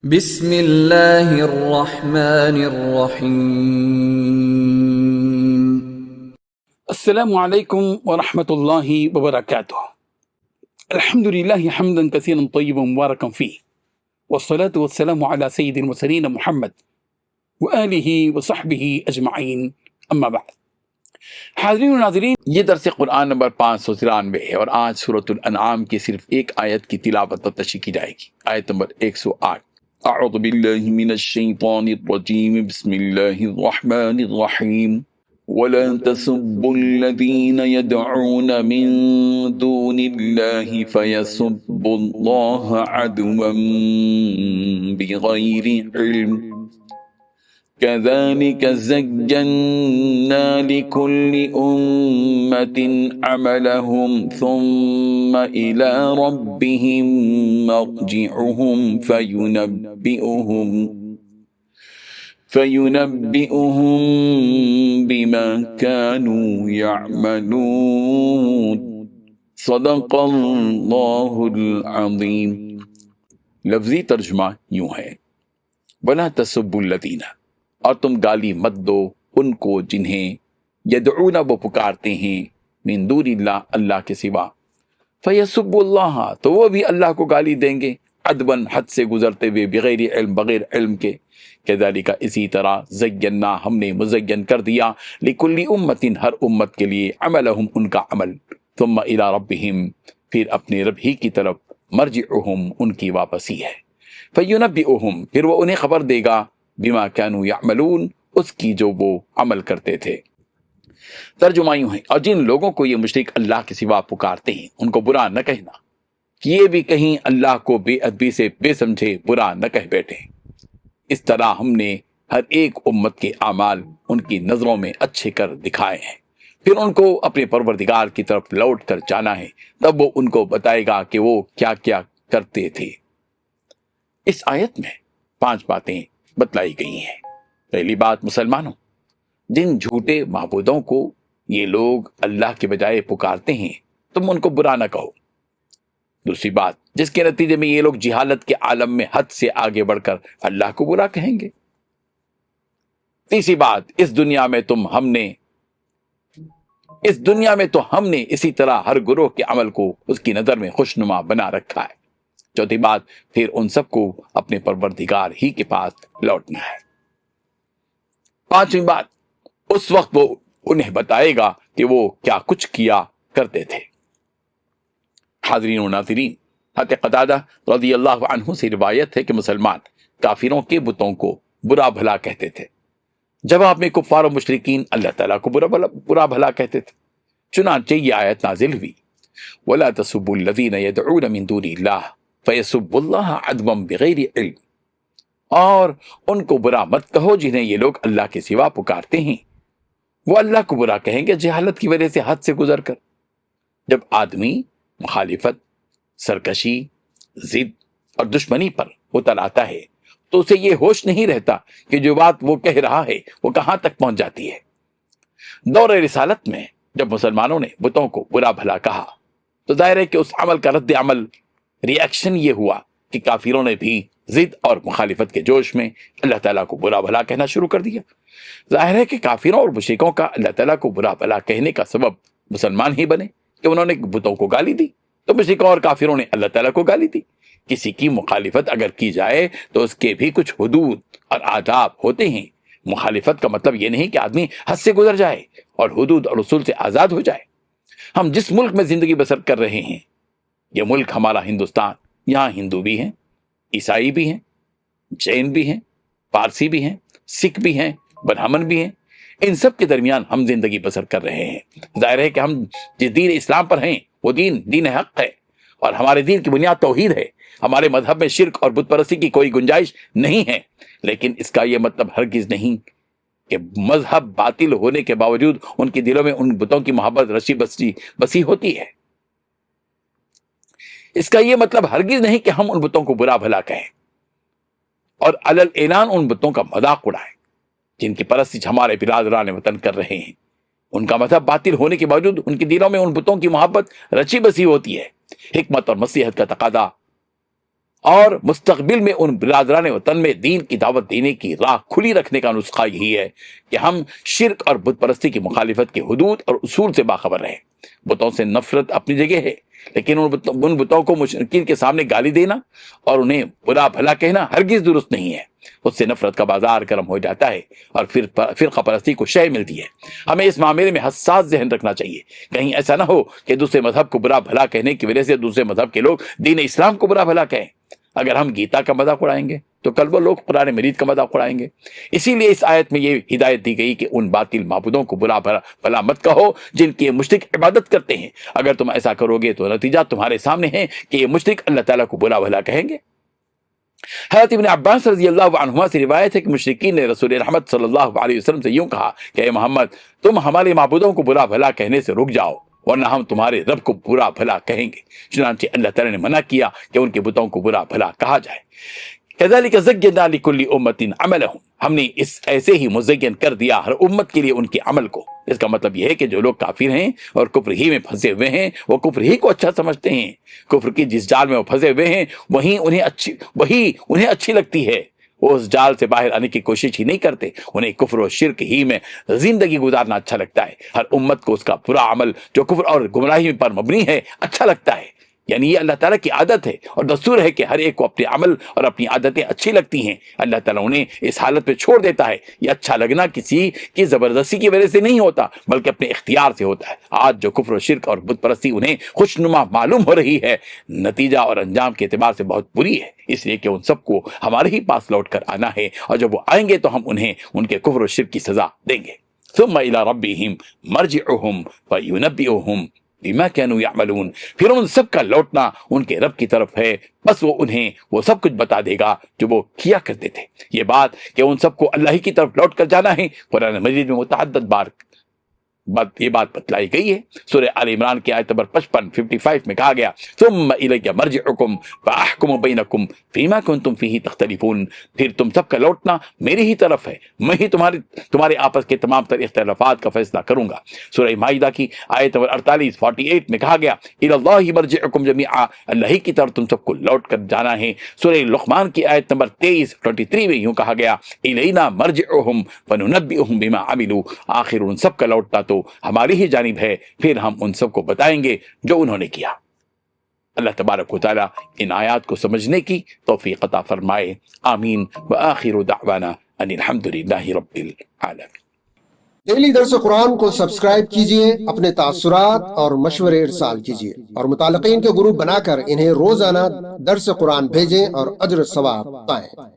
بسم اللہ الرحمن الرحیم۔ السلام علیکم ورحمۃ اللہ وبرکاتہ۔ الحمد للہ حمدا کثیرا طیبا مبارکا فیہ، والصلاة والسلام علی سید المرسلین محمد وآلہ وصحبہ اجمعین، اما بعد۔ حاضرین و ناظرین، یہ درس قرآن نمبر 593 ہے اور آج سورۃ الانعام کی صرف ایک آیت کی تلاوت و تشریح کی جائے گی، آیت نمبر 108۔ اعوذ باللہ من الشیطان الرجیم، بسم اللہ الرحمن الرحیم۔ وَلَا تَسُبُّوا الَّذِينَ يَدْعُونَ مِن دُونِ اللَّهِ فَيَسُبُّوا اللَّهَ عَدْوًا بِغَيْرِ عِلْمٍ كَذَلِكَ زَيَّنَّا لِكُلِّ أُمَّةٍ عَمَلَهُمْ ثُمَّ إِلَى رَبِّهِمْ مَرْجِعُهُمْ فَيُنَبِّئُهُم بِمَا كَانُوا يَعْمَلُونَ۔ صدق اللہ العظیم۔ لفظی ترجمہ یوں ہے، وَلَا تَسُبُّوا الَّذِينَ، اور تم گالی مت دو ان کو جنہیں یدعون وہ پکارتے ہیں من دون اللہ اللہ کے سوا، فَيَسُبُّوا اللَّهَ تو وہ بھی اللہ کو گالی دیں گے، عدوًا حد سے گزرتے ہوئے، بغیر علم بغیر علم کے، کذالک اسی طرح زینا ہم نے مزین کر دیا، لکل امت ہر امت کے لیے، عملہم ان کا عمل، ثم الی ربہم پھر اپنے رب ہی کی طرف، مرجعہم ان کی واپسی ہے، فینبئہم پھر وہ انہیں خبر دے گا، بما کانوا یعملون اس کی جو وہ عمل کرتے تھے۔ ترجمہ یوں ہے، اور جن لوگوں کو یہ مشرک اللہ کے سوا پکارتے ہیں ان کو برا نہ کہنا، کہ یہ بھی کہیں اللہ کو بے ادبی سے بے سمجھے برا نہ کہہ بیٹھے۔ اس طرح ہم نے ہر ایک امت کے اعمال ان کی نظروں میں اچھے کر دکھائے ہیں، پھر ان کو اپنے پروردگار کی طرف لوٹ کر جانا ہے، تب وہ ان کو بتائے گا کہ وہ کیا کیا کرتے تھے۔ اس آیت میں 5 باتیں بتلائی گئی ہیں۔ پہلی بات، مسلمانوں، جن جھوٹے معبودوں کو یہ لوگ اللہ کے بجائے پکارتے ہیں تم ان کو برا نہ کہو۔ دوسری بات، جس کے نتیجے میں یہ لوگ جہالت کے عالم میں حد سے آگے بڑھ کر اللہ کو برا کہیں گے۔ تیسری بات، اس دنیا میں تو ہم نے اسی طرح ہر گروہ کے عمل کو اس کی نظر میں خوشنما بنا رکھا ہے۔ چوتھی بات، پھر ان سب کو اپنے پروردگار ہی کے پاس لوٹنا ہے۔ پانچویں بات، اس وقت وہ انہیں بتائے گا کہ وہ کیا کچھ کیا کرتے تھے۔ حاضرین و ناظرین، حضرت قتادہ رضی اللہ عنہ سے روایت ہے کہ مسلمان کافروں کے بتوں کو برا بھلا کہتے تھے، جواب میں کفار و مشرکین اللہ تعالیٰ کو برا بھلا کہتے تھے۔ چنانچہ یہ آیت نازل ہوئی، وَلَا تَسُبُّوا الَّذِينَ يَدْعُونَ مِن دُونِ اللَّهِ فَيَسُبُّوا اللَّهَ عَدْوًا بِغَيْرِ عِلْمٍ، اور ان کو برا مت کہو جنہیں یہ لوگ اللہ کے سوا پکارتے ہیں، وہ اللہ کو برا کہیں گے جہالت کی وجہ سے حد سے گزر کر۔ جب آدمی مخالفت، سرکشی، ضد اور دشمنی پر اتر آتا ہے تو اسے یہ ہوش نہیں رہتا کہ جو بات وہ کہہ رہا ہے وہ کہاں تک پہنچ جاتی ہے۔ دور رسالت میں جب مسلمانوں نے بتوں کو برا بھلا کہا تو ظاہر ہے کہ اس عمل کا رد عمل، ریاکشن یہ ہوا کہ کافروں نے بھی ضد اور مخالفت کے جوش میں اللہ تعالیٰ کو برا بھلا کہنا شروع کر دیا۔ ظاہر ہے کہ کافروں اور مشرکوں کا اللہ تعالیٰ کو برا بھلا کہنے کا سبب مسلمان ہی بنے کہ انہوں نے بتوں کو گالی دی، تو مشرکوں اور کافروں نے اللہ تعالیٰ کو گالی دی۔ کسی کی مخالفت اگر کی جائے تو اس کے بھی کچھ حدود اور آداب ہوتے ہیں۔ مخالفت کا مطلب یہ نہیں کہ آدمی حد سے گزر جائے اور حدود اور اصول سے آزاد ہو جائے۔ ہم جس ملک میں زندگی بسر کر رہے ہیں، یہ ملک ہمارا ہندوستان، یہاں ہندو بھی ہیں، عیسائی بھی ہیں، جین بھی ہیں، پارسی بھی ہیں، سکھ بھی ہیں، برہمن بھی ہیں، ان سب کے درمیان ہم زندگی بسر کر رہے ہیں۔ ظاہر ہے کہ ہم جس دین اسلام پر ہیں وہ دین حق ہے، اور ہمارے دین کی بنیاد توحید ہے۔ ہمارے مذہب میں شرک اور بت پرستی کی کوئی گنجائش نہیں ہے، لیکن اس کا یہ مطلب ہرگز نہیں کہ مذہب باطل ہونے کے باوجود ان کے دلوں میں ان بتوں کی محبت رسی بسی ہوتی ہے۔ اس کا یہ مطلب ہرگز نہیں کہ ہم ان بتوں کو برا بھلا کہیں اور علل اعلان ان بتوں کا مذاق اڑائیں جن کی پرستش ہمارے برادران وطن کر رہے ہیں۔ ان کا مذہب باطل ہونے کے باوجود ان کے دلوں میں ان بتوں کی محبت رچی بسی ہوتی ہے۔ حکمت اور مصلحت کا تقاضا اور مستقبل میں ان برادران وطن میں دین کی دعوت دینے کی راہ کھلی رکھنے کا نسخہ یہی ہے کہ ہم شرک اور بت پرستی کی مخالفت کے حدود اور اصول سے باخبر رہیں۔ بتوں سے نفرت اپنی جگہ ہے، لیکن ان بتوں کو مشرکین کے سامنے گالی دینا اور انہیں برا بھلا کہنا ہرگز درست نہیں ہے۔ اس سے نفرت کا بازار گرم ہو جاتا ہے اور پھر فرقہ پرستی کو شے ملتی ہے۔ ہمیں اس معاملے میں حساس ذہن رکھنا چاہیے، کہیں ایسا نہ ہو کہ دوسرے مذہب کو برا بھلا کہنے کی وجہ سے دوسرے مذہب کے لوگ دین اسلام کو برا بھلا کہیں۔ اگر ہم گیتا کا مذاق اڑائیں گے تو کل وہ لوگ قرآن مجید کا مذاق اڑائیں گے۔ اسی لیے اس آیت میں یہ ہدایت دی گئی کہ ان باطل معبودوں کو برا بھلا مت کہو جن کی یہ مشرک عبادت کرتے ہیں۔ اگر تم ایسا کرو گے تو نتیجہ تمہارے سامنے ہے کہ یہ مشرک اللہ تعالیٰ کو برا بھلا کہیں گے۔ حضرت ابن عباس رضی اللہ عنہما سے روایت ہے کہ مشرکین نے رسول رحمت صلی اللہ علیہ وسلم سے یوں کہا کہ اے محمد، تم ہمارے معبودوں کو برا بھلا کہنے سے رک جاؤ ورنہ ہم تمہارے رب کو برا بھلا کہیں گے۔ چنانچہ اللہ تعالیٰ نے منع کیا کہ ان کے بتوں کو برا بھلا کہا جائے۔ كذلك زينا لكل أمة عملهم، ہم نے اس ایسے ہی مزین کر دیا ہر امت کے لیے ان کے عمل کو۔ اس کا مطلب یہ ہے کہ جو لوگ کافر ہیں اور کفر ہی میں پھنسے ہوئے ہیں وہ کفر ہی کو اچھا سمجھتے ہیں۔ کفر کی جس جال میں وہ پھنسے ہوئے ہیں وہی انہیں اچھی لگتی ہے۔ وہ اس جال سے باہر آنے کی کوشش ہی نہیں کرتے، انہیں کفر و شرک ہی میں زندگی گزارنا اچھا لگتا ہے۔ ہر امت کو اس کا برا عمل جو کفر اور گمراہی پر مبنی ہے اچھا لگتا ہے۔ یعنی یہ اللہ تعالیٰ کی عادت ہے اور دستور ہے کہ ہر ایک کو اپنے عمل اور اپنی عادتیں اچھی لگتی ہیں۔ اللہ تعالیٰ انہیں اس حالت پہ چھوڑ دیتا ہے۔ یہ اچھا لگنا کسی کی زبردستی کی وجہ سے نہیں ہوتا بلکہ اپنے اختیار سے ہوتا ہے۔ آج جو کفر و شرک اور بت پرستی انہیں خوشنما معلوم ہو رہی ہے، نتیجہ اور انجام کے اعتبار سے بہت بری ہے، اس لیے کہ ان سب کو ہمارے ہی پاس لوٹ کر آنا ہے، اور جب وہ آئیں گے تو ہم انہیں ان کے کفر و شرک کی سزا دیں گے۔ ثم الى ربهم مرجعهم فينبئهم بما كانوا يعملون، پھر ان سب کا لوٹنا ان کے رب کی طرف ہے، بس وہ انہیں وہ سب کچھ بتا دے گا جو وہ کیا کرتے تھے۔ یہ بات کہ ان سب کو اللہ ہی کی طرف لوٹ کر جانا ہے قرآن مجید میں متعدد بار یہ بات بتلائی گئی ہے۔ سورہ آل عمران کی آیت نمبر 55 میں کہا گیا ثم الی مرجعکم فاحکم بینکم فیما کنتم فیہ تختلفون، پھر تم سب کا لوٹنا میری ہی طرف ہے، میں ہی تمہارے آپس کے تمام تر اختلافات کا فیصلہ کروں گا۔ سورہ مائدہ کی آیت نمبر 48 میں کہا گیا الی اللہ مرجعکم جمیعا، اللہ ہی کی طرف تم سب کو لوٹ کر جانا ہے۔ سورہ لقمان کی آیت نمبر 23 میں یوں کہا گیا الینا مرجعہم فننبئہم بما عملوا، آخر ان سب کا لوٹنا تو ہماری ہی جانب ہے، پھر ہم ان سب کو بتائیں گے جو انہوں نے کیا۔ اللہ تبارک و تعالی ان آیات کو سمجھنے کی توفیق عطا فرمائے، آمین۔ وآخر دعوانا ان الحمدللہ رب العالمین۔ ڈیلی درس قرآن کو سبسکرائب کیجئے، اپنے تاثرات اور مشورے ارسال کیجئے، اور متعلقین کے گروپ بنا کر انہیں روزانہ درس قرآن بھیجیں اور اجر ثواب پائیں۔